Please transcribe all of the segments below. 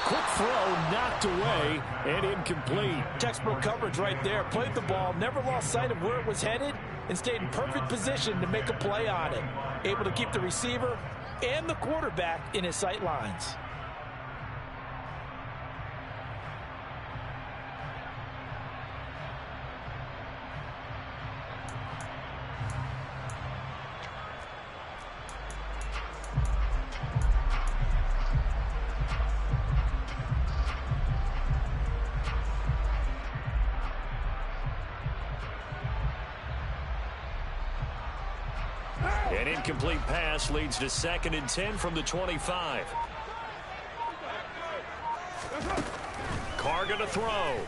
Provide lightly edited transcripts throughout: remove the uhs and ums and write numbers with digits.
Quick throw knocked away and incomplete. Textbook coverage right there. Played the ball, never lost sight of where it was headed, and stayed in perfect position to make a play on it. Able to keep the receiver and the quarterback in his sight lines. An incomplete pass leads to 2nd and 10 from the 25. Carr going to throw.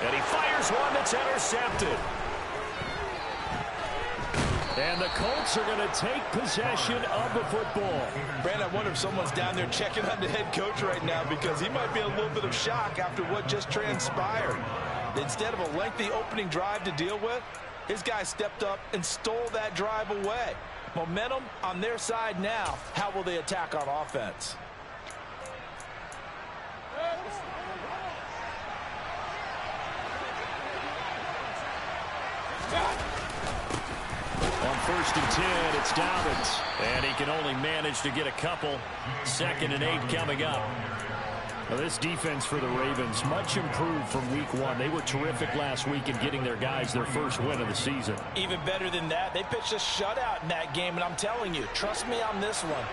And he fires one that's intercepted. And the Colts are going to take possession of the football. Brandon, I wonder if someone's down there checking on the head coach right now, because he might be in a little bit of shock after what just transpired. Instead of a lengthy opening drive to deal with, his guy stepped up and stole that drive away. Momentum on their side now. How will they attack on offense? On 1st and 10, it's Dobbins. And he can only manage to get a couple. 2nd and 8 coming up. Now, this defense for the Ravens, much improved from week 1. They were terrific last week in getting their guys their first win of the season. Even better than that, they pitched a shutout in that game, and I'm telling you, trust me on this one.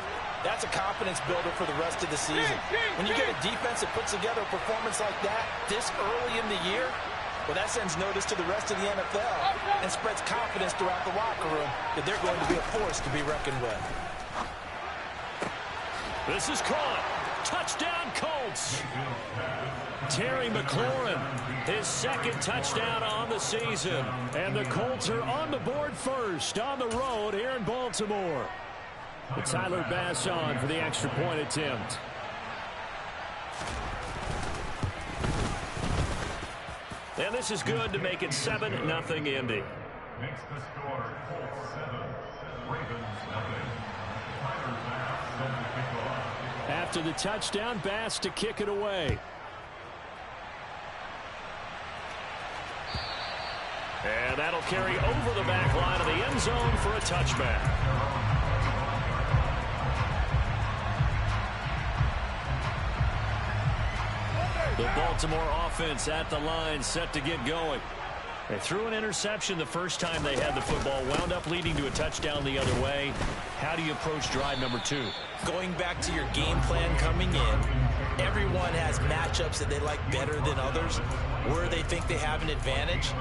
That's a confidence builder for the rest of the season. When you get a defense that puts together a performance like that this early in the year, well, that sends notice to the rest of the NFL and spreads confidence throughout the locker room that they're going to be a force to be reckoned with. This is caught. Touchdown, Colts. Terry McLaurin, his 2nd touchdown on the season. And the Colts are on the board first on the road here in Baltimore. But Tyler Bass on for the extra point attempt. And this is good to make it 7-0 Indy. Makes the score Colts 7, Ravens nothing. Tyler Bass on the kickoff. After the touchdown, Bass to kick it away. And that'll carry over the back line of the end zone for a touchback. The Baltimore offense at the line, set to get going. They threw an interception the first time they had the football, wound up leading to a touchdown the other way. How do you approach drive number 2? Going back to your game plan coming in, everyone has matchups that they like better than others. Where they think they have an advantage,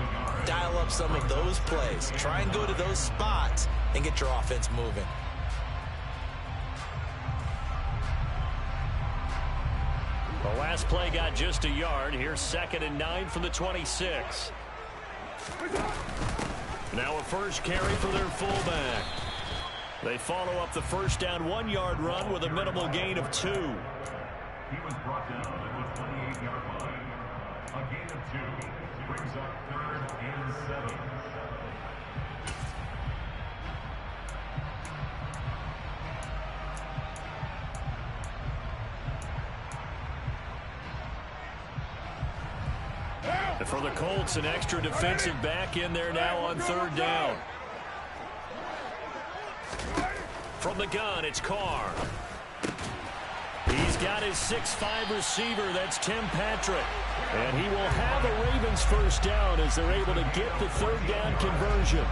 dial up some of those plays. Try and go to those spots and get your offense moving. The last play got just a yard. Here's 2nd and 9 from the 26. Now a first carry for their fullback. They follow up the first down 1-yard run with a minimal gain of 2. He was brought down at the 28-yard line. A gain of 2 brings up 3rd and 7. And for the Colts, an extra defensive back in there now on 3rd down. From the gun, it's Carr. He's got his 6'5" receiver. That's Tim Patrick. And he will have a Ravens first down as they're able to get the 3rd down conversion.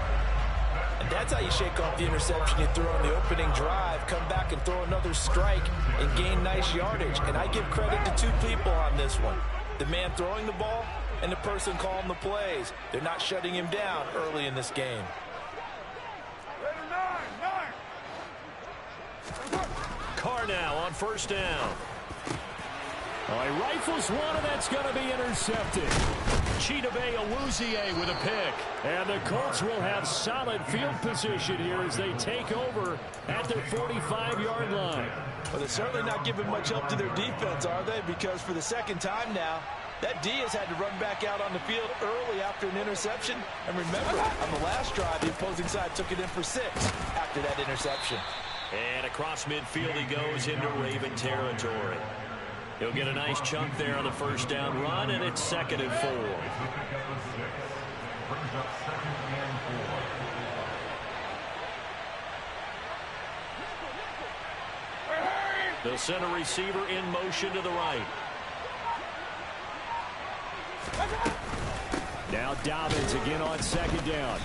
And that's how you shake off the interception you threw on the opening drive, come back and throw another strike and gain nice yardage. And I give credit to 2 people on this one. The man throwing the ball and the person calling the plays. They're not shutting him down early in this game. Carr now on 1st down. Oh, he rifles one, and that's going to be intercepted. Chidobe Awuzie with a pick. And the Colts will have solid field position here as they take over at their 45-yard line. Well, they're certainly not giving much help to their defense, are they? Because for the 2nd time now, that D has had to run back out on the field early after an interception. And remember, on the last drive, the opposing side took it in for 6 after that interception. And across midfield he goes into Raven territory. He'll get a nice chunk there on the first down run, and it's 2nd and 4. Brings up 2nd and 4. They'll send a receiver in motion to the right. Now Dobbins again on 2nd down.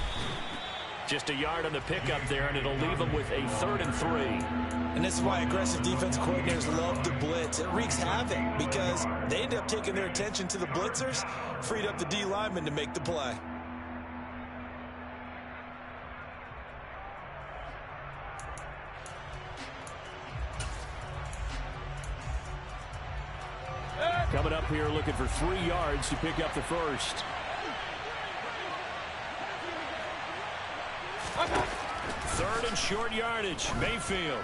Just a yard on the pickup there, and it'll leave them with a 3rd and 3. And this is why aggressive defense coordinators love the blitz. It wreaks havoc because they end up taking their attention to the blitzers, freed up the D lineman to make the play. Coming up here looking for 3 yards to pick up the first. Third and short yardage. Mayfield.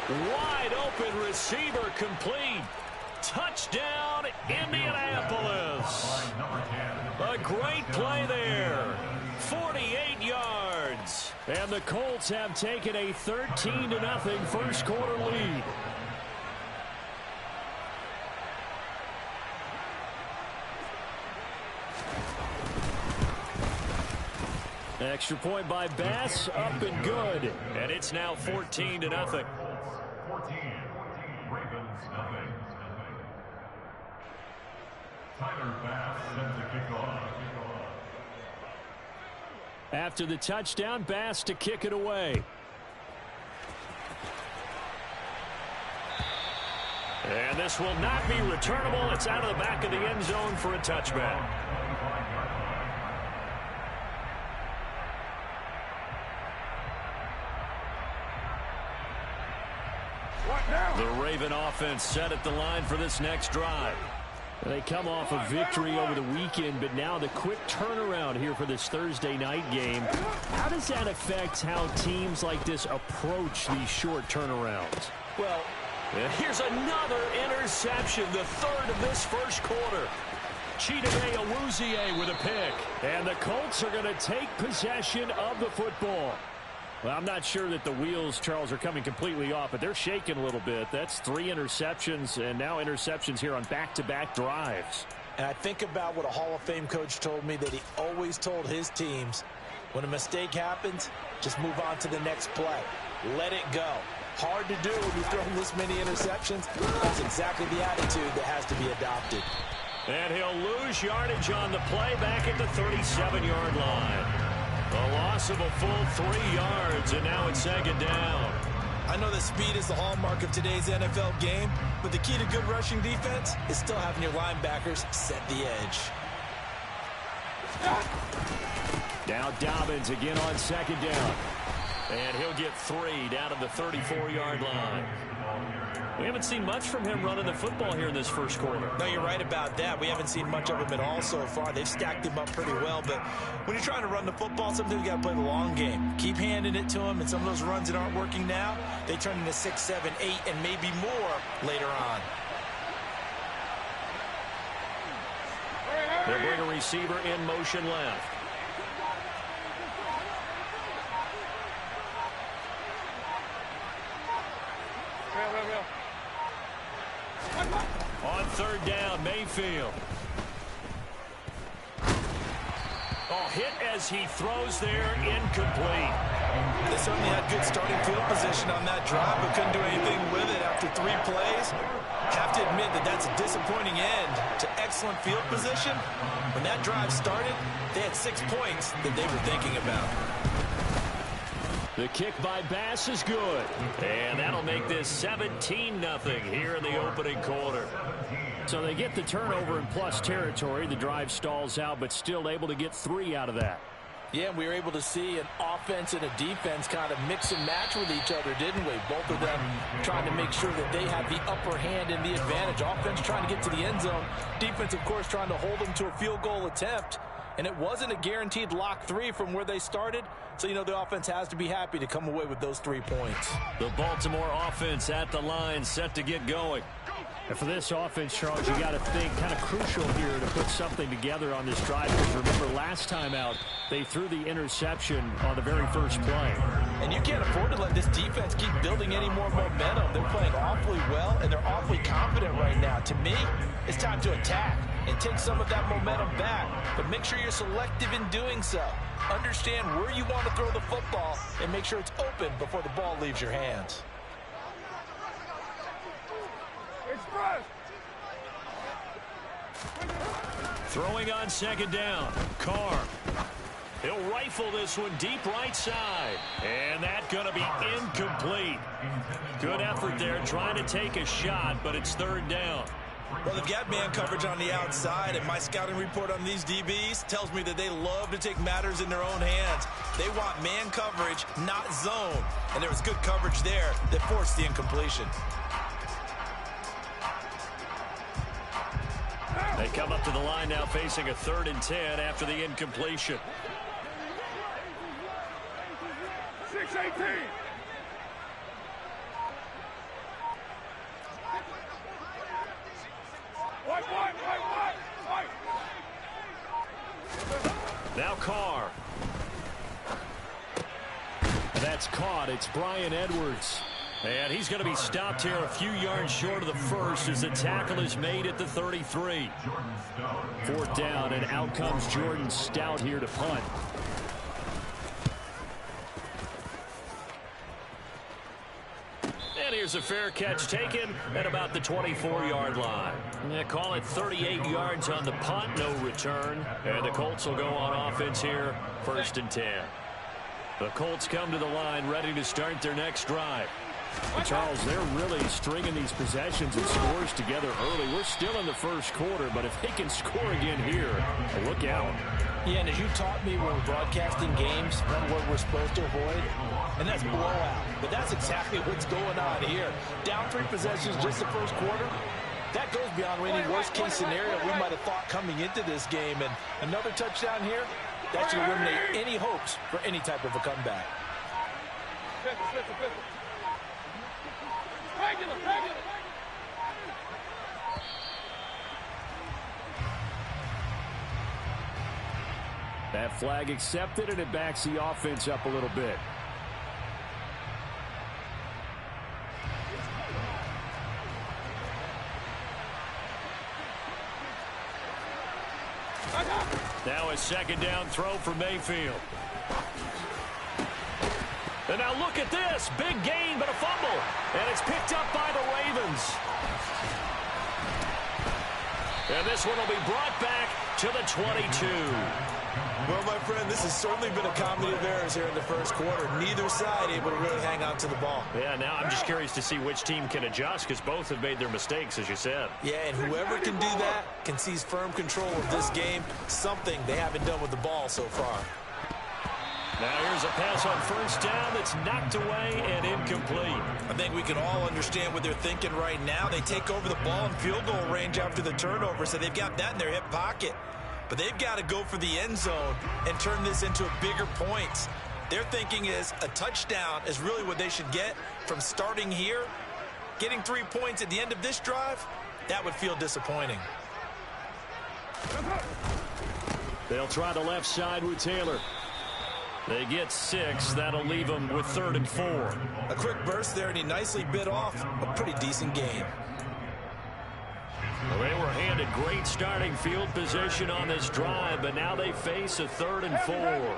Wide open receiver complete. Touchdown, Indianapolis. A great play there. 48 yards. And the Colts have taken a 13-0 first quarter lead. Extra point by Bass, up and good. And it's now 14-0. 14. Ravens nothing. Tyler Bass sends the kickoff. After the touchdown, Bass to kick it away. And this will not be returnable. It's out of the back of the end zone for a touchback. The Raven offense set at the line for this next drive. They come off a victory over the weekend, but now the quick turnaround here for this Thursday night game. How does that affect how teams like this approach these short turnarounds? Well, here's another interception, the 3rd of this first quarter. Chidobe Awuzie with a pick. And the Colts are going to take possession of the football. Well, I'm not sure that the wheels, Charles, are coming completely off, but they're shaking a little bit. That's 3 interceptions, and now interceptions here on back-to-back drives. And I think about what a Hall of Fame coach told me that he always told his teams, when a mistake happens, just move on to the next play. Let it go. Hard to do when you've thrown this many interceptions. That's exactly the attitude that has to be adopted. And he'll lose yardage on the play back at the 37-yard line. A loss of a full 3 yards, and now it's 2nd down. I know that speed is the hallmark of today's NFL game, but the key to good rushing defense is still having your linebackers set the edge. Now Dobbins again on 2nd down. And he'll get 3 down to the 34-yard line. We haven't seen much from him running the football here in this first quarter. No, you're right about that. We haven't seen much of him at all so far. They've stacked him up pretty well, but when you're trying to run the football, sometimes you got to play the long game. Keep handing it to him, and some of those runs that aren't working now, they turn into 6, 7, 8, and maybe more later on. They'll bring a receiver in motion left. On 3rd down, Mayfield. Oh, hit as he throws there, incomplete. They certainly had good starting field position on that drive, but couldn't do anything with it after 3 plays. Have to admit that that's a disappointing end to excellent field position. When that drive started, they had 6 points that they were thinking about. The kick by Bass is good. And that'll make this 17-0 here in the opening quarter. So they get the turnover in plus territory. The drive stalls out, but still able to get 3 out of that. Yeah, we were able to see an offense and a defense kind of mix and match with each other, didn't we? Both of them trying to make sure that they have the upper hand and the advantage. Offense trying to get to the end zone. Defense, of course, trying to hold them to a field goal attempt. And it wasn't a guaranteed lock 3 from where they started. So, you know, the offense has to be happy to come away with those 3 points. The Baltimore offense at the line, set to get going. And for this offense, Charles, you got to think kind of crucial here to put something together on this drive. Because remember, last time out, they threw the interception on the very first play. And you can't afford to let this defense keep building any more momentum. They're playing awfully well, and they're awfully confident right now. To me, it's time to attack and take some of that momentum back. But make sure you're selective in doing so. Understand where you want to throw the football and make sure it's open before the ball leaves your hands. Throwing on second down. Carr. He'll rifle this one deep right side. And that's going to be incomplete. Good effort there trying to take a shot, but it's third down. Well, they've got man coverage on the outside, and my scouting report on these DBs tells me that they love to take matters in their own hands. They want man coverage, not zone. And there was good coverage there that forced the incompletion. They come up to the line now facing a 3rd and 10 after the incompletion. 6-18. Now Carr. That's caught. It's Bryan Edwards. And he's going to be stopped here a few yards short of the first as the tackle is made at the 33. 4th down, and out comes Jordan Stout here to punt. And here's a fair catch taken at about the 24-yard line. They call it 38 yards on the punt, no return. And the Colts will go on offense here, 1st and 10. The Colts come to the line ready to start their next drive. And Charles, they're really stringing these possessions and scores together early. We're still in the first quarter, but if they can score again here, look out. Yeah, and as you taught me when we're broadcasting games, what we're supposed to avoid, and that's blowout. But that's exactly what's going on here. Down 3 possessions just the first quarter. That goes beyond any worst-case scenario we might have thought coming into this game. And another touchdown here, that should eliminate any hopes for any type of a comeback. That flag accepted, and it backs the offense up a little bit. Now a 2nd down throw for Mayfield. And now look at this. Big gain, but a fumble. And it's picked up by the Ravens. And this one will be brought back to the 22. Well, my friend, this has certainly been a comedy of errors here in the first quarter. Neither side able to really hang on to the ball. Yeah, now I'm just curious to see which team can adjust because both have made their mistakes, as you said. Yeah, and whoever can do that can seize firm control of this game, something they haven't done with the ball so far. Now here's a pass on 1st down that's knocked away and incomplete. I think we can all understand what they're thinking right now. They take over the ball in field goal range after the turnover, so they've got that in their hip pocket. But they've got to go for the end zone and turn this into a bigger points. Their thinking is a touchdown is really what they should get from starting here. Getting 3 points at the end of this drive, that would feel disappointing. They'll try the left side with Taylor. They get 6. That'll leave them with 3rd and 4. A quick burst there, and he nicely bit off a pretty decent game. Well, they were handed great starting field position on this drive, but now they face a 3rd and 4.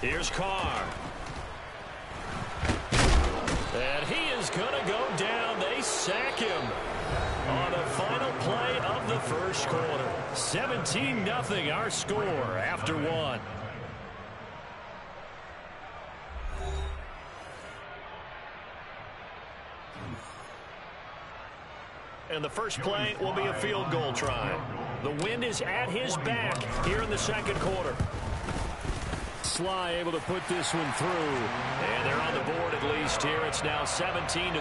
Here's Carr. And he is going to go down. They sack him on the final play of the first quarter. 17-0 our score after 1. And the first play will be a field goal try. The wind is at his back here in the second quarter. Sly able to put this one through. And they're on the board at least here. It's now 17-3.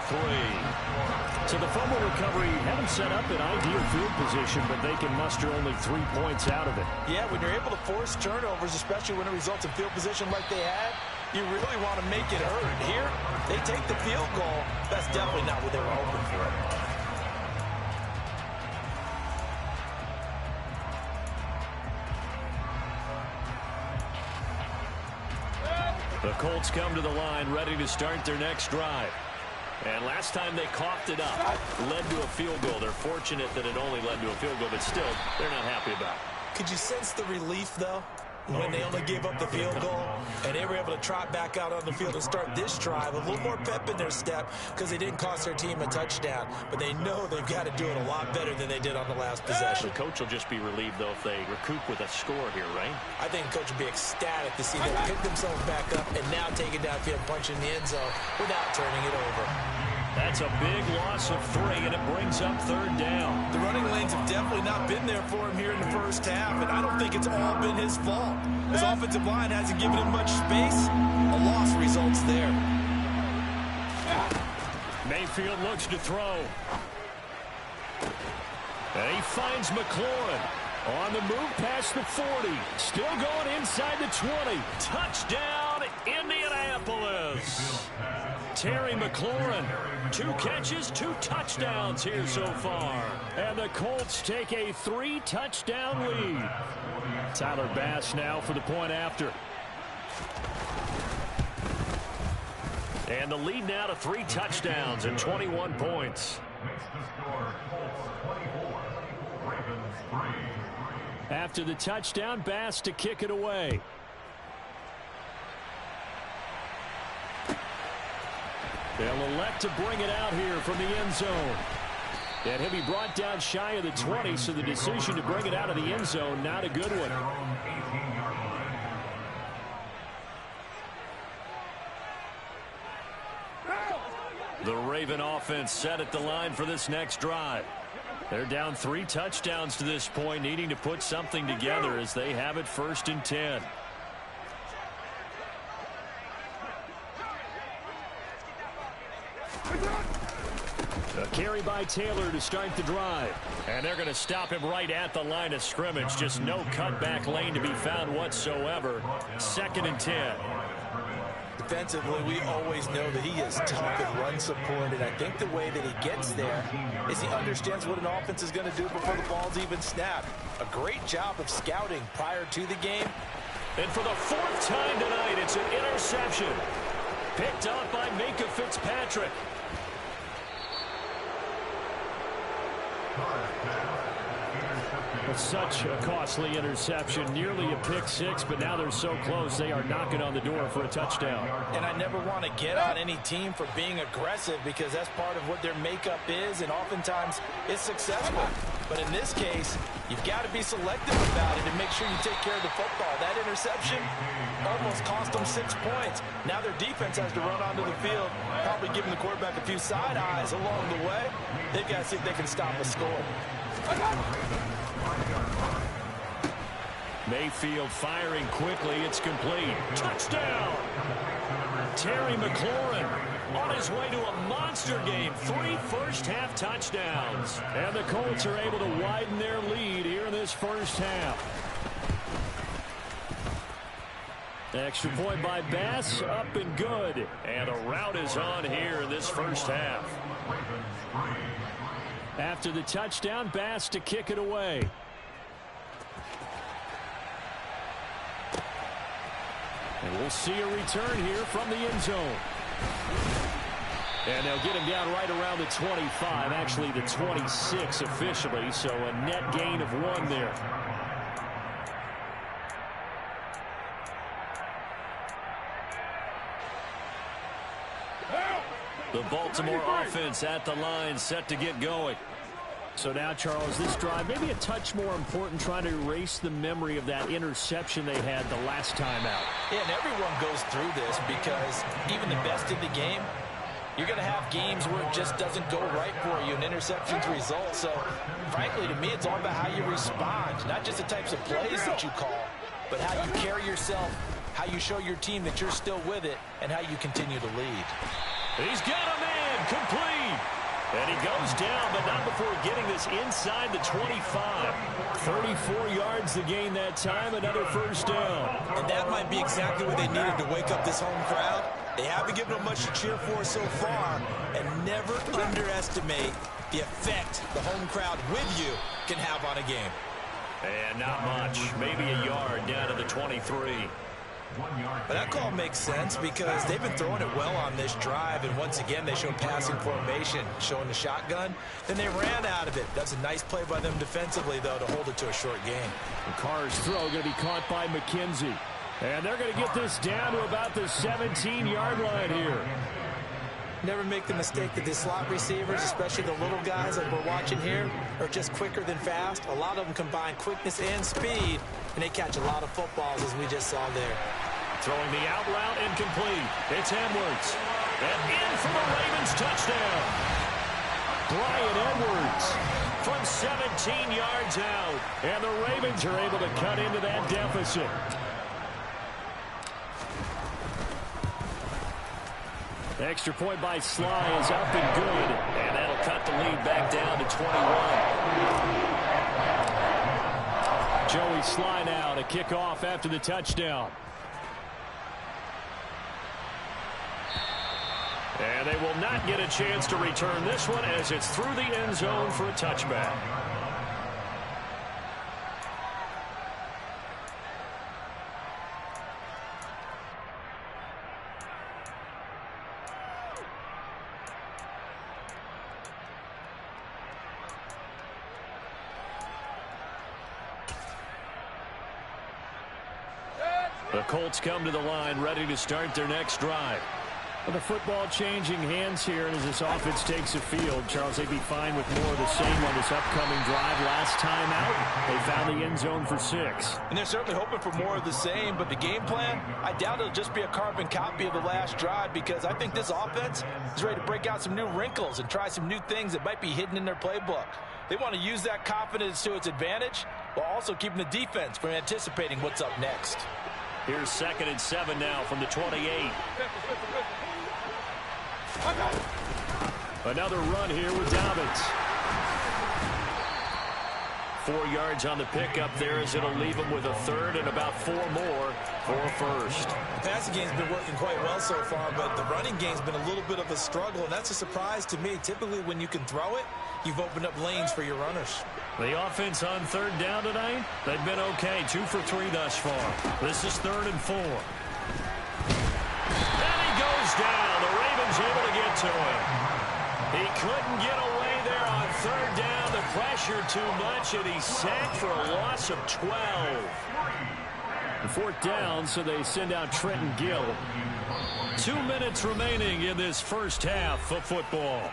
So the fumble recovery haven't set up an ideal field position, but they can muster only 3 points out of it. Yeah, when you're able to force turnovers, especially when it results in field position like they had, you really want to make it hurt. Here, they take the field goal. That's definitely not what they were hoping for. The Colts come to the line ready to start their next drive. And last time they coughed it up, led to a field goal. They're fortunate that it only led to a field goal, but still, they're not happy about it. Could you sense the relief, though, when they only gave up the field goal and they were able to trot back out on the field and start this drive? A little more pep in their step because they didn't cost their team a touchdown, but they know they've got to do it a lot better than they did on the last possession. The coach will just be relieved, though, if they recoup with a score here, right? I think the coach will be ecstatic to see them pick themselves back up and now take it downfield, punch in the end zone without turning it over. That's a big loss of 3, and it brings up 3rd down. The running lanes have definitely not been there for him here in the first half, and I don't think it's all been his fault. His offensive line hasn't given him much space. A loss results there. Mayfield looks to throw. And he finds McLaurin on the move past the 40. Still going inside the 20. Touchdown, Indianapolis. Terry McLaurin, 2 catches, 2 touchdowns here so far. And the Colts take a 3-touchdown lead. Tyler Bass now for the point after. And the lead now to 3 touchdowns and 21 points. After the touchdown, Bass to kick it away. They'll elect to bring it out here from the end zone. And he'll be brought down shy of the 20, so the decision to bring it out of the end zone, not a good one. The Raven offense set at the line for this next drive. They're down 3 touchdowns to this point, needing to put something together as they have it 1st and 10. A carry by Taylor to start the drive. And they're going to stop him right at the line of scrimmage. Just no cutback lane to be found whatsoever. 2nd and 10. Defensively, we always know that he is tough and run support, and I think the way that he gets there is he understands what an offense is going to do before the ball's even snapped. A great job of scouting prior to the game. And for the 4th time tonight, it's an interception. Picked up by Minkah Fitzpatrick. Such a costly interception, nearly a pick 6, but now they're so close they are knocking on the door for a touchdown. And I never want to get on any team for being aggressive because that's part of what their makeup is, and oftentimes it's successful. But in this case, you've got to be selective about it and make sure you take care of the football. That interception almost cost them 6 points. Now their defense has to run onto the field, probably giving the quarterback a few side eyes along the way. They've got to see if they can stop a score. Mayfield firing quickly. It's complete. Touchdown! Terry McLaurin on his way to a monster game. 3 first-half touchdowns. And the Colts are able to widen their lead here in this first half. Extra point by Bass, up and good. And a rout is on here in this first half. After the touchdown, Bass to kick it away. And we'll see a return here from the end zone. And they'll get him down right around the 25, actually the 26 officially, so a net gain of 1 there. The Baltimore offense at the line, set to get going. So now, Charles, this drive maybe a touch more important, trying to erase the memory of that interception they had the last time out. Yeah, and everyone goes through this because even the best in the game, you're going to have games where it just doesn't go right for you, and interceptions result. So, frankly, to me, it's all about how you respond, not just the types of plays that you call, but how you carry yourself, how you show your team that you're still with it, and how you continue to lead. He's got a man, complete. And he goes down, but not before getting this inside the 25. 34 yards to gain that time, another first down. And that might be exactly what they needed to wake up this home crowd. They haven't given them much to cheer for so far, and never underestimate the effect the home crowd with you can have on a game. And not much, maybe a yard down to the 23. But that call makes sense because they've been throwing it well on this drive, and once again they show passing formation, showing the shotgun. Then they ran out of it. That's a nice play by them defensively, though, to hold it to a short game. The Carr's throw going to be caught by McKenzie. And they're going to get this down to about the 17-yard line here. Never make the mistake that the slot receivers, especially the little guys like we're watching here, are just quicker than fast. A lot of them combine quickness and speed, and they catch a lot of footballs, as we just saw there. Throwing the out route incomplete. It's Edwards. And in for the Ravens touchdown. Bryan Edwards from 17 yards out. And the Ravens are able to cut into that deficit. Extra point by Sly is up and good. And that'll cut the lead back down to 21. Joey Sly now to kick off after the touchdown. And they will not get a chance to return this one as it's through the end zone for a touchback. The Colts come to the line ready to start their next drive. With the football changing hands here, and as this offense takes the field, Charles, they'd be fine with more of the same on this upcoming drive. Last time out, they found the end zone for 6. And they're certainly hoping for more of the same, but the game plan, I doubt it'll just be a carbon copy of the last drive, because I think this offense is ready to break out some new wrinkles and try some new things that might be hidden in their playbook. They want to use that confidence to its advantage, while also keeping the defense from anticipating what's up next. Here's 2nd and 7 now from the 28. Another run here with Dobbins. 4 yards on the pickup there as it'll leave him with a third and about 4 more for a first. The passing game's been working quite well so far, but the running game's been a little bit of a struggle, and that's a surprise to me. Typically, when you can throw it, you've opened up lanes for your runners. The offense on 3rd down tonight, they've been okay. 2 for 3 thus far. This is 3rd and 4. And he goes down. The Ravens able to get to him. He couldn't get away there on 3rd down. The pressure too much, and he's sacked for a loss of 12. 4th down, so they send out Trenton Gill. 2 minutes remaining in this first half of football.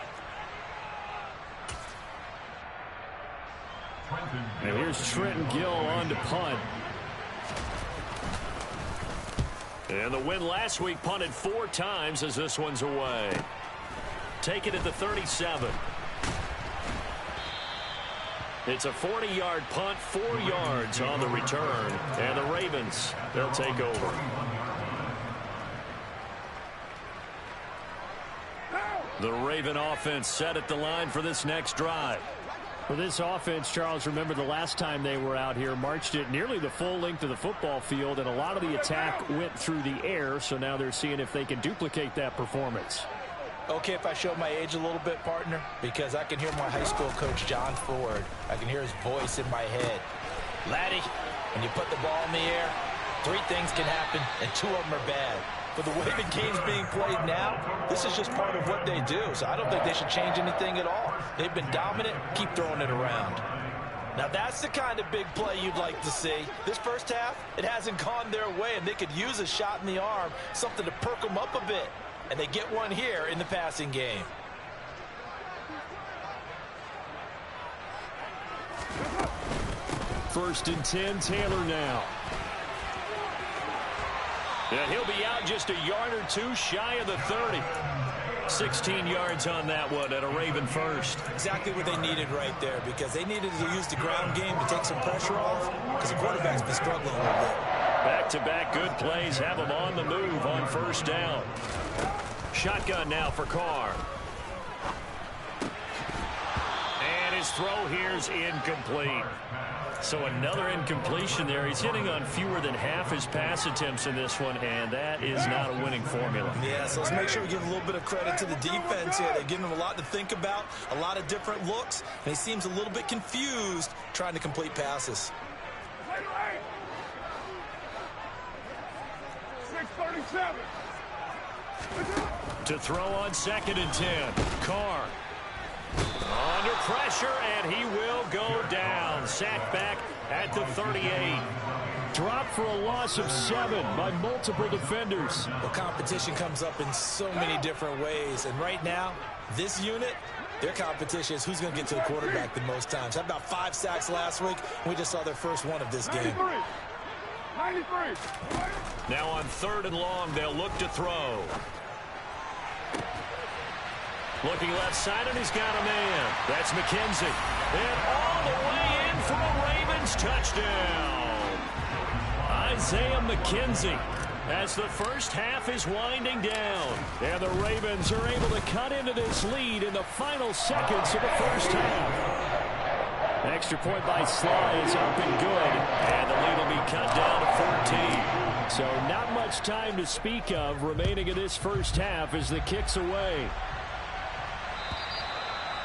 And here's Trenton Gill on to punt. And the win last week punted 4 times as this one's away. Take it at the 37. It's a 40-yard punt, 4 yards on the return. And the Ravens, they'll take over. The Raven offense set at the line for this next drive. For this offense, Charles, remember the last time they were out here, marched it nearly the full length of the football field, and a lot of the attack went through the air, so now they're seeing if they can duplicate that performance. Okay, if I show my age a little bit, partner, because I can hear my high school coach, John Ford. I can hear his voice in my head. Laddie, when you put the ball in the air, 3 things can happen, and 2 of them are bad. But the way the game's being played now, this is just part of what they do. So I don't think they should change anything at all. They've been dominant. Keep throwing it around. Now that's the kind of big play you'd like to see. This first half, it hasn't gone their way, and they could use a shot in the arm, something to perk them up a bit. And they get one here in the passing game. First and 10, Taylor now. And he'll be out just a yard or 2 shy of the 30. 16 yards on that one at a Raven first. Exactly what they needed right there, because they needed to use the ground game to take some pressure off, because the quarterback's been struggling a little bit. Back-to-back good plays have him on the move on 1st down. Shotgun now for Carr. And his throw here's incomplete. So another incompletion there. He's hitting on fewer than half his pass attempts in this one, and that is not a winning formula. Yeah, so let's make sure we give a little bit of credit to the defense here. They're giving him a lot to think about, a lot of different looks, and he seems a little bit confused trying to complete passes. 37. To throw on 2nd and 10. Carr. Under pressure, and he will go down. Sacked back at the 38. Dropped for a loss of 7 by multiple defenders. Well, competition comes up in so many different ways. And right now, this unit, their competition is who's going to get to the quarterback the most times. Had about 5 sacks last week. We just saw their first one of this game. 93. Now on 3rd and long, they'll look to throw. Looking left side, and he's got a man. That's McKenzie. And all the way in for a Ravens touchdown. Isaiah McKenzie, as the first half is winding down. And the Ravens are able to cut into this lead in the final seconds of the first half. Extra point by Sly is up and good. And the lead will be cut down to 14. So not much time to speak of remaining in this first half as the kick's away.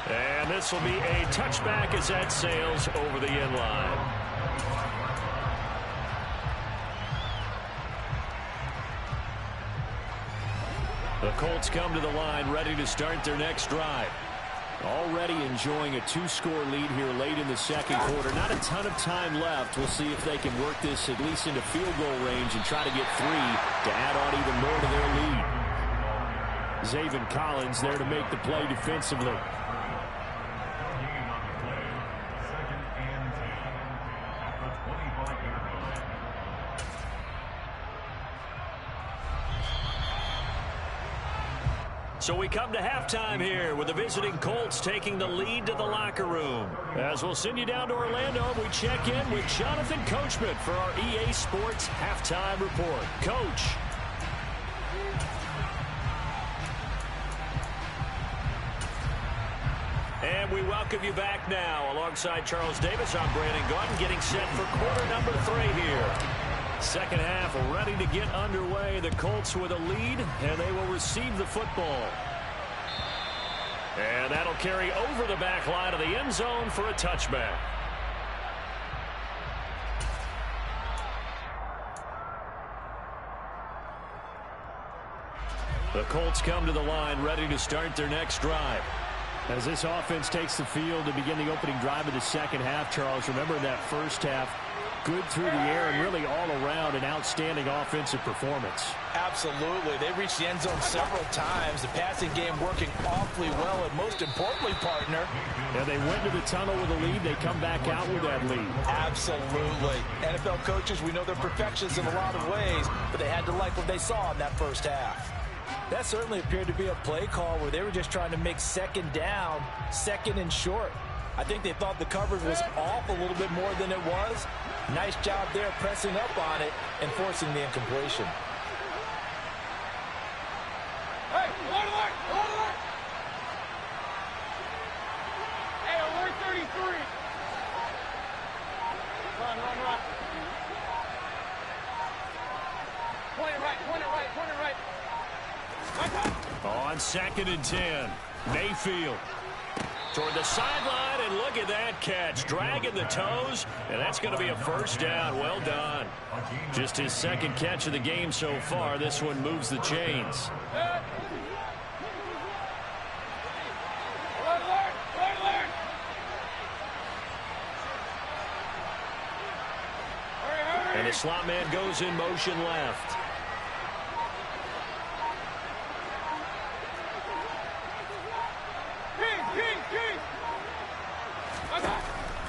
And this will be a touchback as that sails over the end line. The Colts come to the line ready to start their next drive. Already enjoying a 2-score lead here late in the second quarter. Not a ton of time left. We'll see if they can work this at least into field goal range and try to get 3 to add on even more to their lead. Zaven Collins there to make the play defensively. So we come to halftime here with the visiting Colts taking the lead to the locker room. As we'll send you down to Orlando, we check in with Jonathan Coachman for our EA Sports Halftime Report. Coach. And we welcome you back now. Alongside Charles Davis, I'm Brandon Gaudin, getting set for quarter number 3 here. Second half ready to get underway. The Colts with a lead, and they will receive the football. And that'll carry over the back line of the end zone for a touchback. The Colts come to the line ready to start their next drive. As this offense takes the field to begin the opening drive of the second half, Charles, remember that first half, good through the air and really all around an outstanding offensive performance. Absolutely. They reached the end zone several times. The passing game working awfully well, and most importantly, partner. And they went to the tunnel with a lead. They come back out with that lead. Absolutely. NFL coaches, we know they're perfectionists in a lot of ways, but they had to like what they saw in that first half. That certainly appeared to be a play call where they were just trying to make second down, second and short. I think they thought the coverage was off a little bit more than it was. Nice job there pressing up on it and forcing the incompletion. Hey, alert! Alert! Hey, alert 33. Run. Point it right. On 2nd and 10, Mayfield toward the sideline, and look at that catch. Dragging the toes, and that's going to be a first down. Well done. Just his second catch of the game so far. This one moves the chains. And the slot man goes in motion left.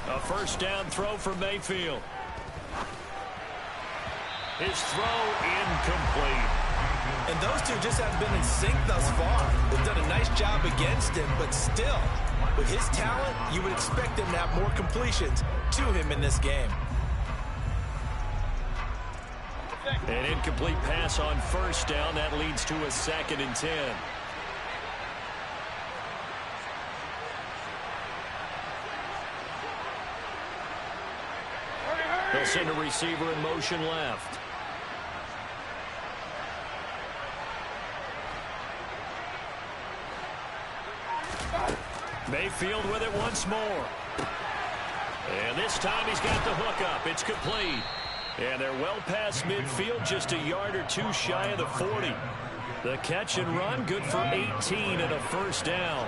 A first down throw for Mayfield. His throw incomplete. And those two just haven't been in sync thus far. They've done a nice job against him, but still, with his talent, you would expect him to have more completions to him in this game. An incomplete pass on first down. That leads to a 2nd and 10. They'll send a receiver in motion left. Mayfield with it once more. And this time he's got the hook up. It's complete. And they're well past midfield, just a yard or two shy of the 40. The catch and run, good for 18 and a first down.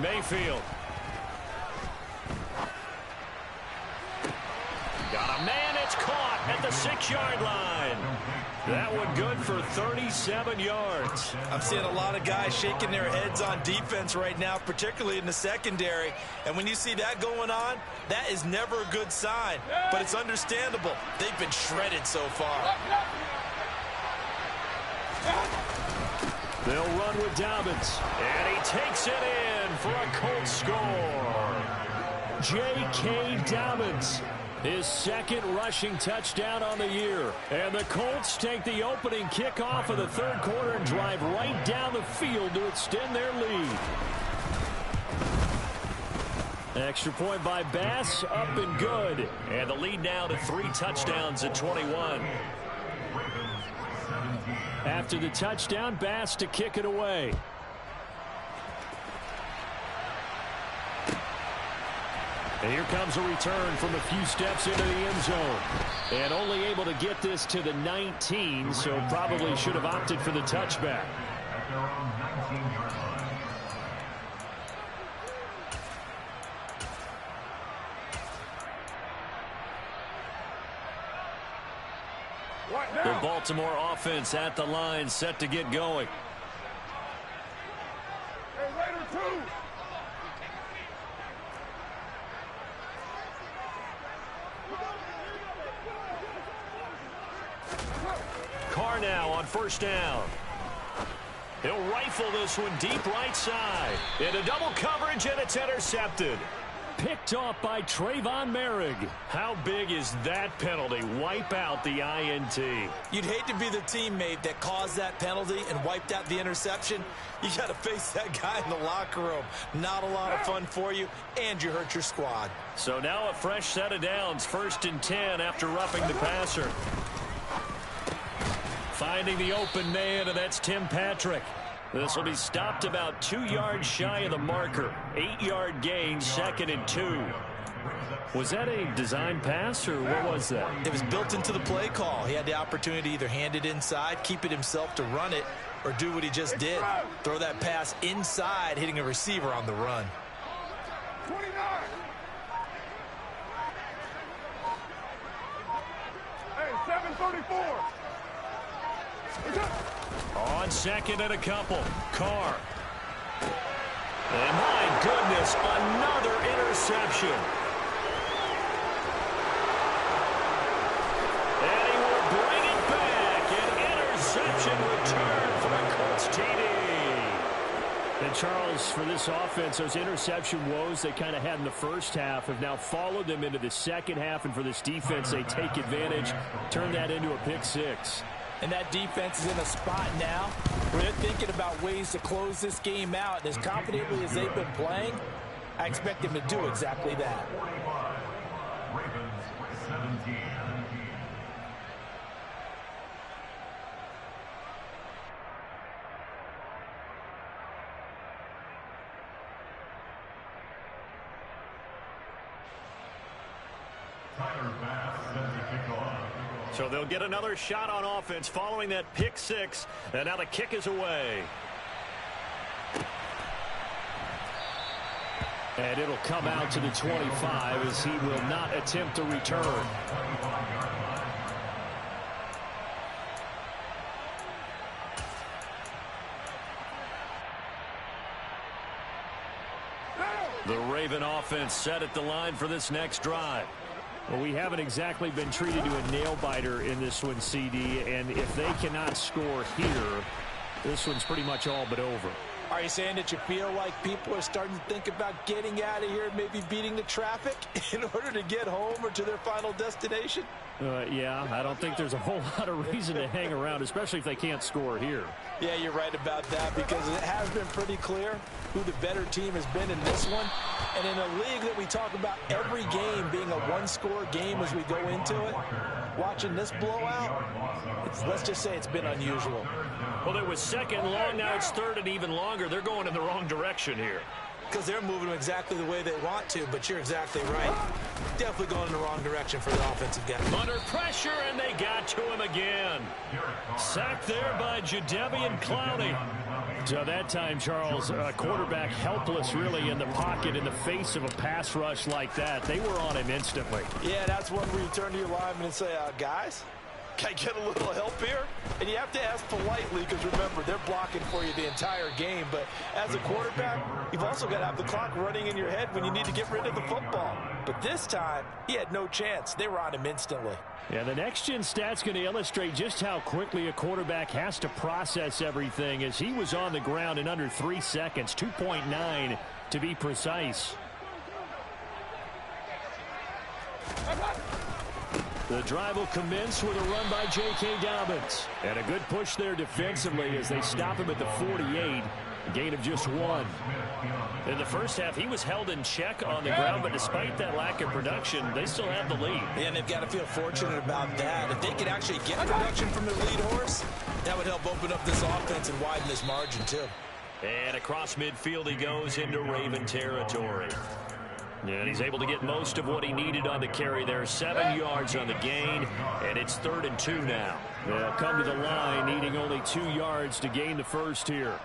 Mayfield. Got a man, it's caught at the 6-yard line. That one good for 37 yards. I'm seeing a lot of guys shaking their heads on defense right now, particularly in the secondary. And when you see that going on, that is never a good sign. But it's understandable. They've been shredded so far. They'll run with Dobbins. And he takes it in for a Colts score. J.K. Dobbins. His second rushing touchdown on the year. And the Colts take the opening kickoff of the third quarter and drive right down the field to extend their lead. Extra point by Bass, up and good. And the lead now to 3 touchdowns at 21. After the touchdown, Bass to kick it away. And here comes a return from a few steps into the end zone. And only able to get this to the 19, so probably should have opted for the touchback. At their own 19-yard line. The Baltimore offense at the line, set to get going. Hey, Raider 2. Carr now on first down. He'll rifle this one deep right side. Into double coverage, and it's intercepted. Picked off by Trayvon Merrick. How big is that penalty? Wipe out the INT. You'd hate to be the teammate that caused that penalty and wiped out the interception. You got to face that guy in the locker room. Not a lot of fun for you, and you hurt your squad. So now a fresh set of downs. 1st and 10 after roughing the passer. Finding the open man, and that's Tim Patrick. This will be stopped about 2 yards shy of the marker. 8-yard gain, 2nd and 2. Was that a design pass, or what was that? It was built into the play call. He had the opportunity to either hand it inside, keep it himself to run it, or do what he just did. Throw that pass inside, hitting a receiver on the run. 29. Hey, 734. On 2nd and a couple. Carr. And my goodness, another interception. And he will bring it back. An interception return for the Colts TD. And Charles, for this offense, those interception woes they kind of had in the first half have now followed them into the second half. And for this defense, they take advantage, turn that into a pick 6. And that defense is in a spot now where they're thinking about ways to close this game out. And as confidently as they've been playing, I expect them to do exactly that. 45. Ravens 17. Tyler Bass set to kick off. So they'll get another shot on offense following that pick 6. And now the kick is away. And it'll come out to the 25 as he will not attempt a return. The Raven offense set at the line for this next drive. Well, we haven't exactly been treated to a nail-biter in this one, CD, and if they cannot score here, this one's pretty much all but over. Are you saying that you feel like people are starting to think about getting out of here, maybe beating the traffic in order to get home or to their final destination? Yeah, I don't think there's a whole lot of reason to hang around, especially if they can't score here. Yeah, you're right about that, because it has been pretty clear who the better team has been in this one. And in a league that we talk about every game being a one-score game as we go into it, watching this blowout, let's just say it's been unusual. Well, it was second long. Now it's third and even longer. They're going in the wrong direction here. Because they're moving exactly the way they want to, but you're exactly right. Definitely going in the wrong direction for the offensive guy. Under pressure, and they got to him again. Sacked there by Jadeveon Clowney. So that time, Charles, quarterback helpless really in the pocket in the face of a pass rush like that. They were on him instantly. Yeah, that's one where you turn to your lineman and say, guys, can I get a little help here? And you have to ask politely because, remember, they're blocking for you the entire game. But as a quarterback, you've also got to have the clock running in your head when you need to get rid of the football. But this time, he had no chance. They were on him instantly. Yeah, the next-gen stat's going to illustrate just how quickly a quarterback has to process everything as he was on the ground in under 3 seconds, 2.9 to be precise. The drive will commence with a run by J.K. Dobbins. And a good push there defensively as they stop him at the 48. A gain of just 1. In the first half, he was held in check on the ground, but despite that lack of production, they still have the lead. Yeah, and they've got to feel fortunate about that. If they could actually get production from their lead horse, that would help open up this offense and widen this margin, too. And across midfield he goes into Raven territory. And he's able to get most of what he needed on the carry there. 7 yards on the gain, and it's 3rd and 2 now. They'll come to the line, needing only 2 yards to gain the first here.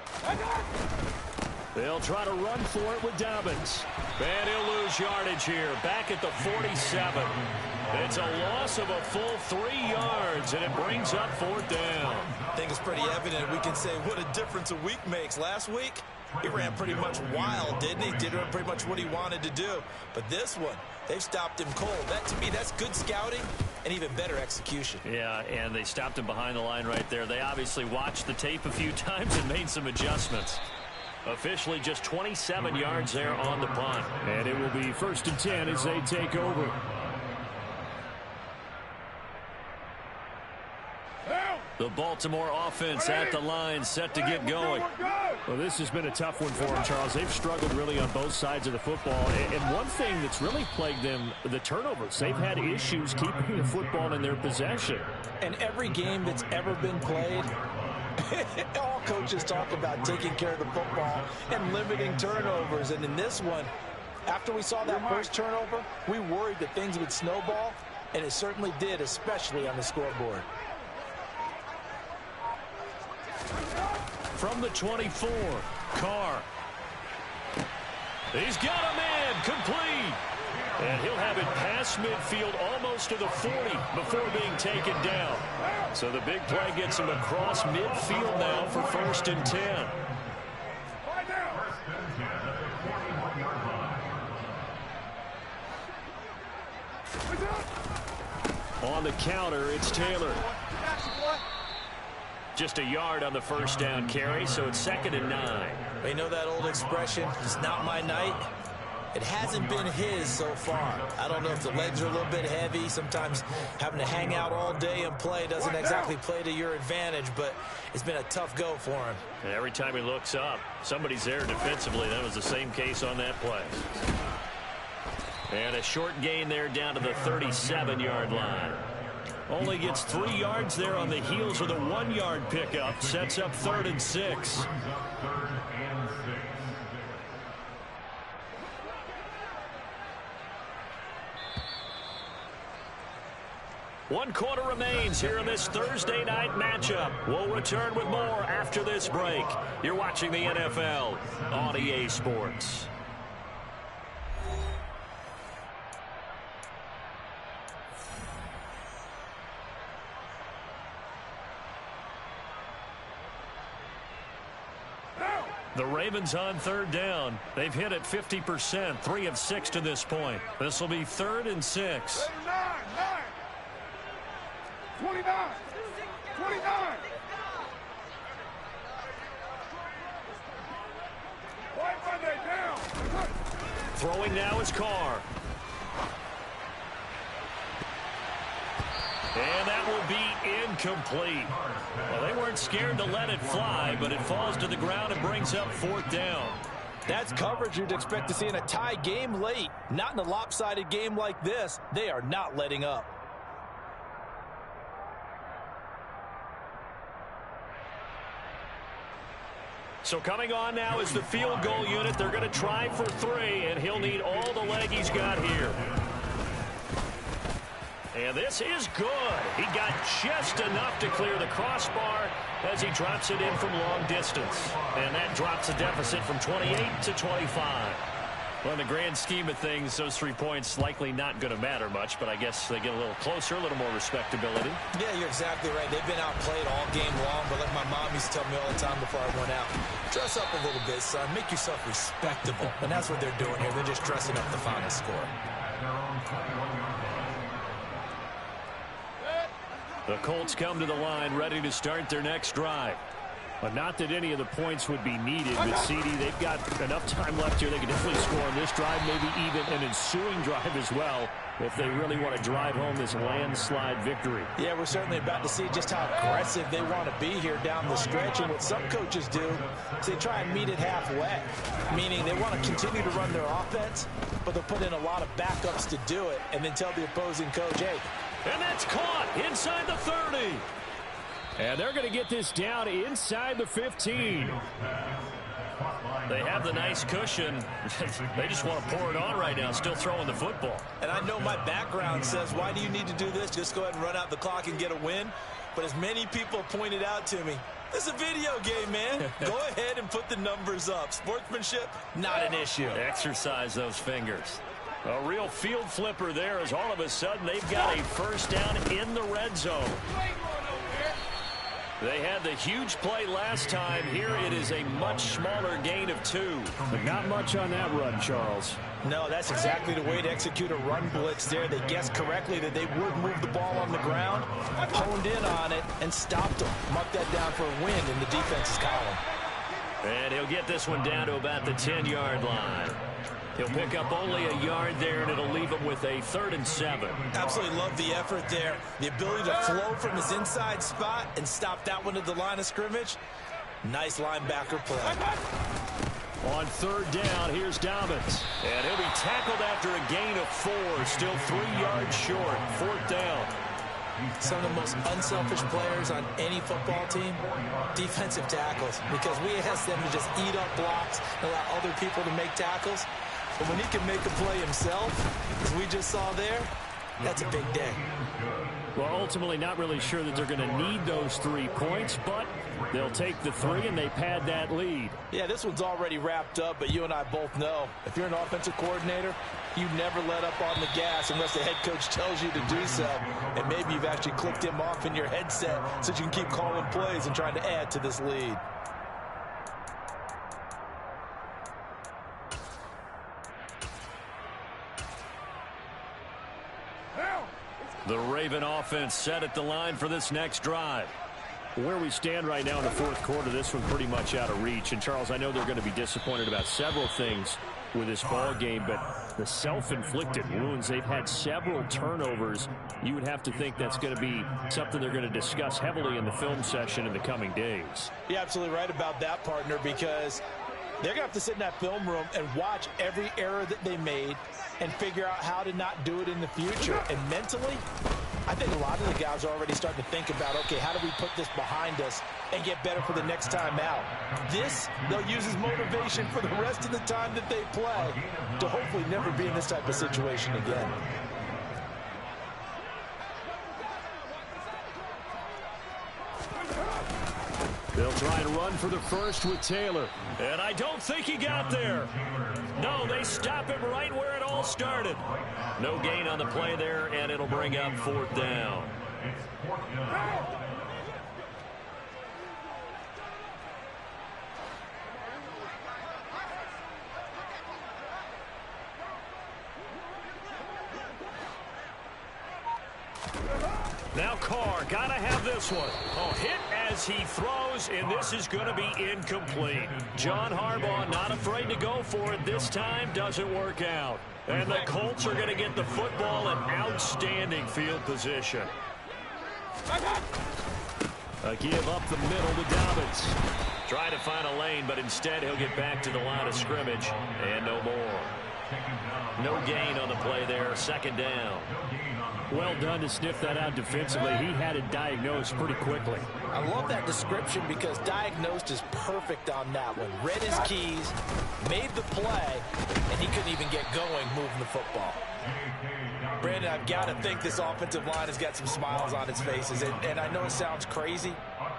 They'll try to run for it with Dobbins. And he'll lose yardage here, back at the 47. It's a loss of a full 3 yards, and it brings up 4th down. I think it's pretty evident. We can say what a difference a week makes. Last week, he ran pretty much wild, didn't he? Did pretty much what he wanted to do. But this one, they've stopped him cold. That, to me, that's good scouting and even better execution. Yeah, and they stopped him behind the line right there. They obviously watched the tape a few times and made some adjustments. Officially just 27 yards there on the punt. And it will be 1st and 10 as they take over. The Baltimore offense at the line, set to get going. Well, this has been a tough one for them, Charles. They've struggled really on both sides of the football. And one thing that's really plagued them, the turnovers. They've had issues keeping the football in their possession. And every game that's ever been played, all coaches talk about taking care of the football and limiting turnovers. And in this one, after we saw that first turnover, we worried that things would snowball, and it certainly did, especially on the scoreboard. From the 24, Carr. He's got him in, complete. And he'll have it past midfield almost to the 40 before being taken down. So the big play gets him across midfield now for 1st and 10. On the counter, it's Taylor. Just a yard on the first down carry, so it's 2nd and 9. You know that old expression, it's not my night? It hasn't been his so far. I don't know if the legs are a little bit heavy. Sometimes having to hang out all day and play doesn't exactly play to your advantage, but it's been a tough go for him. And every time he looks up, somebody's there defensively. That was the same case on that play. And a short gain there down to the 37-yard line. Only gets 3 yards there on the heels of the 1-yard pickup. Sets up 3rd and 6. One quarter remains here in this Thursday night matchup. We'll return with more after this break. You're watching the NFL on EA Sports. The Ravens on 3rd down. They've hit it 50%, 3 of 6 to this point. This will be 3rd and 6. 29. 29. Throwing now is Carr. And that will be incomplete. Well, they weren't scared to let it fly, but it falls to the ground and brings up 4th down. That's coverage you'd expect to see in a tie game late. Not in a lopsided game like this. They are not letting up. So coming on now is the field goal unit. They're going to try for 3, and he'll need all the leg he's got here. And this is good. He got just enough to clear the crossbar as he drops it in from long distance. And that drops the deficit from 28 to 25. Well, in the grand scheme of things, those 3 points likely not going to matter much, but I guess they get a little closer, a little more respectability. Yeah, you're exactly right. They've been outplayed all game long, but like my mom used to tell me all the time before I went out, dress up a little bit, son. Make yourself respectable. And that's what they're doing here. They're just dressing up the final score. The Colts come to the line ready to start their next drive. But not that any of the points would be needed with CD. They've got enough time left here. They can definitely score on this drive, maybe even an ensuing drive as well, if they really want to drive home this landslide victory. Yeah, we're certainly about to see just how aggressive they want to be here down the stretch. And what some coaches do is they try and meet it halfway, meaning they want to continue to run their offense, but they'll put in a lot of backups to do it and then tell the opposing coach, hey. And that's caught inside the 30. And they're going to get this down inside the 15. They have the nice cushion. They just want to pour it on right now, still throwing the football. And I know my background says, why do you need to do this? Just go ahead and run out the clock and get a win. But as many people pointed out to me, this is a video game, man. Go ahead and put the numbers up. Sportsmanship, not an issue. Exercise those fingers. A real field flipper there as all of a sudden they've got a first down in the red zone. They had the huge play last time. Here it is a much smaller gain of 2. But not much on that run, Charles. No, that's exactly the way to execute a run blitz there. They guessed correctly that they would move the ball on the ground, honed in on it, and stopped them. Mark that down for a win in the defense's column. And he'll get this one down to about the 10-yard line. He'll pick up only a yard there, and it'll leave him with a 3rd and 7. Absolutely love the effort there. The ability to flow from his inside spot and stop that one at the line of scrimmage. Nice linebacker play. On 3rd down, here's Dobbins. And he'll be tackled after a gain of 4. Still 3 yards short. 4th down. Some of the most unselfish players on any football team, defensive tackles, because we ask them to just eat up blocks and allow other people to make tackles. But when he can make a play himself, as we just saw there, that's a big day. Well, ultimately not really sure that they're going to need those 3 points, but they'll take the 3 and they pad that lead. Yeah, this one's already wrapped up, but you and I both know if you're an offensive coordinator, you never let up on the gas unless the head coach tells you to do so. And maybe you've actually clicked him off in your headset so you can keep calling plays and trying to add to this lead. The Raven offense set at the line for this next drive. Where we stand right now in the 4th quarter, this one pretty much out of reach. And, Charles, I know they're going to be disappointed about several things with this ball game, but the self-inflicted wounds, they've had several turnovers. You would have to think that's going to be something they're going to discuss heavily in the film session in the coming days. You're absolutely right about that, partner, because they're going to have to sit in that film room and watch every error that they made and figure out how to not do it in the future. And mentally, I think a lot of the guys are already starting to think about, okay, how do we put this behind us and get better for the next time out? This, they'll use as motivation for the rest of the time that they play to hopefully never be in this type of situation again. They'll try and run for the first with Taylor. And I don't think he got there. No, they stop him right where it all started. No gain on the play there, and it'll bring up 4th down. Now Carr, gotta have this one. Oh, hit as he throws, and this is going to be incomplete. John Harbaugh not afraid to go for it this time. Doesn't work out. And the Colts are going to get the football in outstanding field position. A give up the middle to Dobbins. Try to find a lane, but instead he'll get back to the line of scrimmage. And no more. No gain on the play there. 2nd down. Well done to sniff that out defensively. He had it diagnosed pretty quickly. I love that description because diagnosed is perfect on that one. Read his keys, made the play, and he couldn't even get going moving the football. Brandon, I've got to think this offensive line has got some smiles on its faces. And I know it sounds crazy,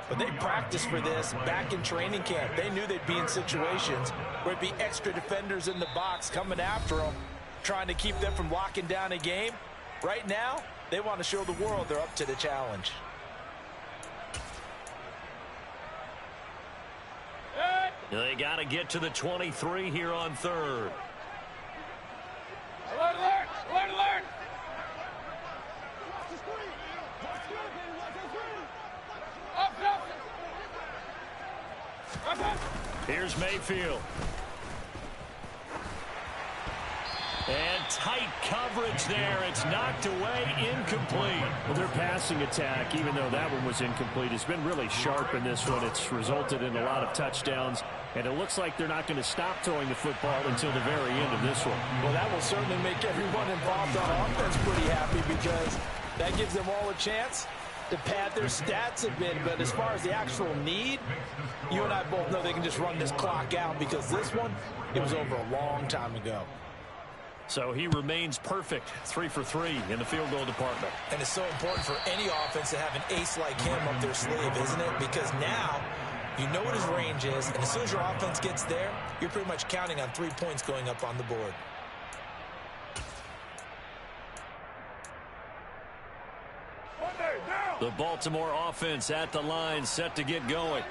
but they practiced for this back in training camp. They knew they'd be in situations where it'd be extra defenders in the box coming after them, trying to keep them from locking down a game. Right now, they want to show the world they're up to the challenge. They got to get to the 23 here on third. Alert, alert, alert, alert. Up, up. Up, up. Here's Mayfield. And tight coverage there. It's knocked away, incomplete. Well, their passing attack, even though that one was incomplete, has been really sharp in this one. It's resulted in a lot of touchdowns, and it looks like they're not going to stop throwing the football until the very end of this one. Well, that will certainly make everyone involved on offense pretty happy because that gives them all a chance to pad their stats a bit. But as far as the actual need, you and I both know they can just run this clock out because this one, it was over a long time ago. So he remains perfect, 3 for 3 in the field goal department. And it's so important for any offense to have an ace like him up their sleeve, isn't it? Because now you know what his range is, and as soon as your offense gets there, you're pretty much counting on 3 points going up on the board. The Baltimore offense at the line, set to get going.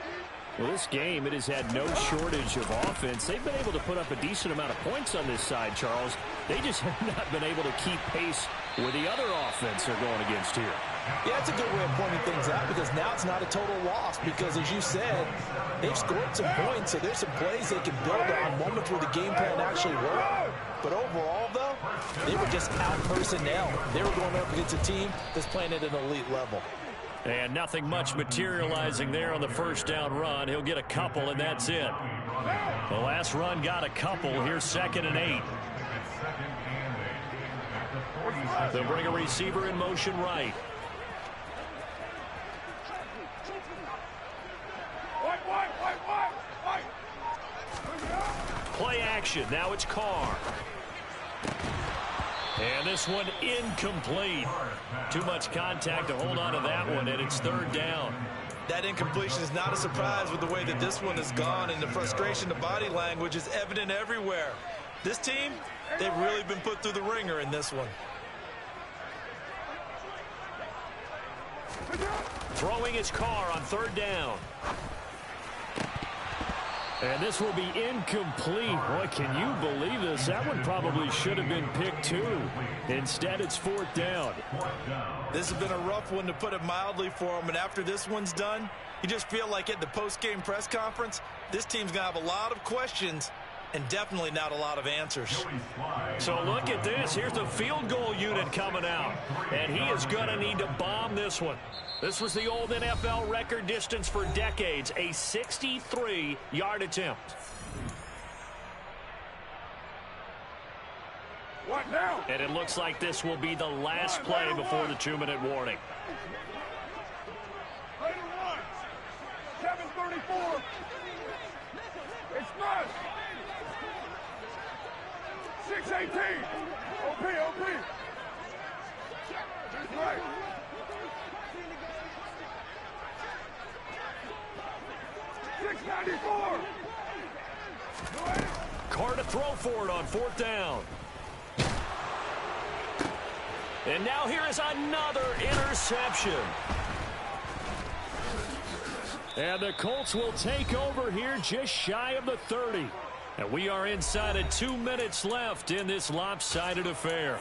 Well, this game, it has had no shortage of offense. They've been able to put up a decent amount of points on this side, Charles. They just have not been able to keep pace with the other offense they're going against here. Yeah, that's a good way of pointing things out because now it's not a total loss because, as you said, they've scored some points, so there's some plays they can build on, moments where the game plan actually worked. But overall, though, they were just out-personnel. They were going up against a team that's playing at an elite level. And nothing much materializing there on the first down run. He'll get a couple, and that's it. The last run got a couple. Here's 2nd and 8. They'll bring a receiver in motion right. Play action. Now it's Carr. And this one incomplete. Too much contact to hold on to that one, and it's 3rd down. That incompletion is not a surprise with the way that this one has gone, and the frustration, the body language is evident everywhere. This team, they've really been put through the ringer in this one. Throwing his Carr on 3rd down. And this will be incomplete. Boy, can you believe this? That one probably should have been picked too. Instead, it's 4th down. This has been a rough one, to put it mildly, for him. And after this one's done, you just feel like at the post-game press conference, this team's going to have a lot of questions and definitely not a lot of answers. So look at this. Here's the field goal unit coming out. And he is going to need to bomb this one. This was the old NFL record distance for decades, a 63-yard attempt. What now? And it looks like this will be the last play before the 2-minute warning. 7:34. It's not. 6:18. OP. That's right. Carr to throw for it on 4th down. And now here is another interception. And the Colts will take over here just shy of the 30. And we are inside of 2 minutes left in this lopsided affair.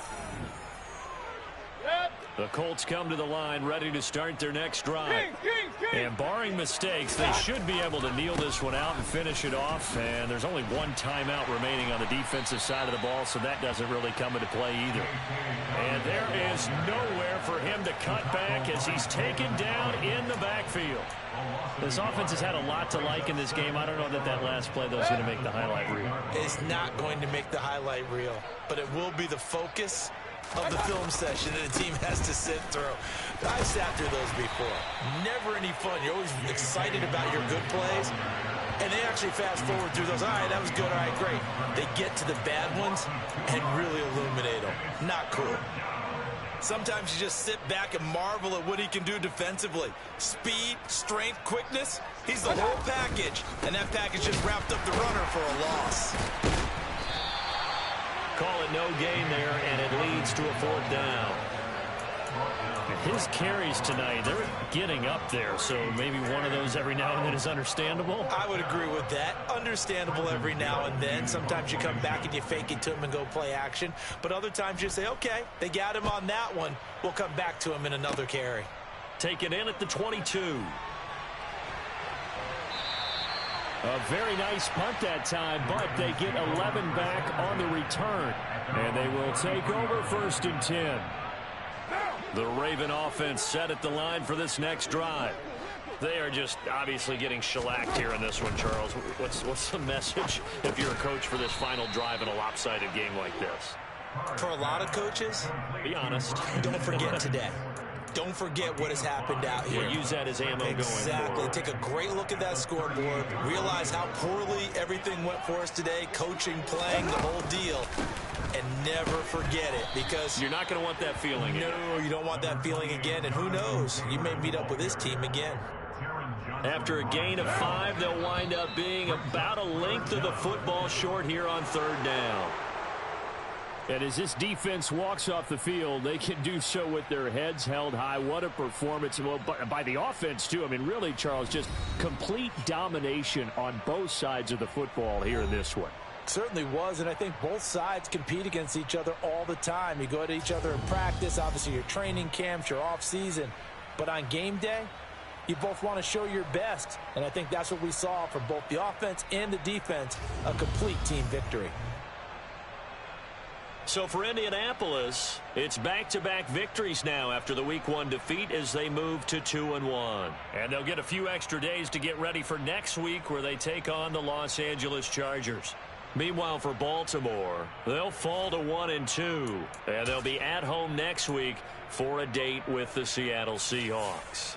The Colts come to the line ready to start their next drive. And barring mistakes, they should be able to kneel this one out and finish it off. And there's only one timeout remaining on the defensive side of the ball, so that doesn't really come into play either. And there is nowhere for him to cut back as he's taken down in the backfield. This offense has had a lot to like in this game. I don't know that that last play, though, is going to make the highlight reel. It's not going to make the highlight reel, but it will be the focus of the film session that a team has to sit through. I've sat through those before. Never any fun. You're always excited about your good plays, and they actually fast forward through those. All right, that was good. All right, great. They get to the bad ones and really illuminate them. Not cool. Sometimes you just sit back and marvel at what he can do defensively. Speed, strength, quickness. He's the whole package, and that package just wrapped up the runner for a loss. Call it no gain there, and it leads to a 4th down. His carries tonight, they're getting up there, so maybe one of those every now and then is understandable. I would agree with that. Understandable every now and then. Sometimes you come back and you fake it to him and go play action. But other times you say, okay, they got him on that one. We'll come back to him in another carry. Take it in at the 22. A very nice punt that time, but they get 11 back on the return. And they will take over 1st and 10. The Raven offense set at the line for this next drive. They are just obviously getting shellacked here in this one, Charles. What's the message if you're a coach for this final drive in a lopsided game like this? For a lot of coaches, be honest. Don't forget today. Don't forget what has happened out here. We'll use that as ammo going forward. Exactly. Take a great look at that scoreboard. Realize how poorly everything went for us today. Coaching, playing, the whole deal. And never forget it, because you're not going to want that feeling again. No, you don't want that feeling again. And who knows? You may meet up with this team again. After a gain of 5, they'll wind up being about a length of the football short here on 3rd down. And as this defense walks off the field, they can do so with their heads held high. What a performance. Well, by the offense, too. I mean, really, Charles, just complete domination on both sides of the football here in this one. Certainly was, and I think both sides compete against each other all the time. You go at each other in practice, obviously your training camps, your off-season. But on game day, you both want to show your best. And I think that's what we saw from both the offense and the defense, a complete team victory. So for Indianapolis, it's back-to-back victories now after the Week 1 defeat as they move to 2-1. And they'll get a few extra days to get ready for next week where they take on the Los Angeles Chargers. Meanwhile, for Baltimore, they'll fall to 1-2, and they'll be at home next week for a date with the Seattle Seahawks.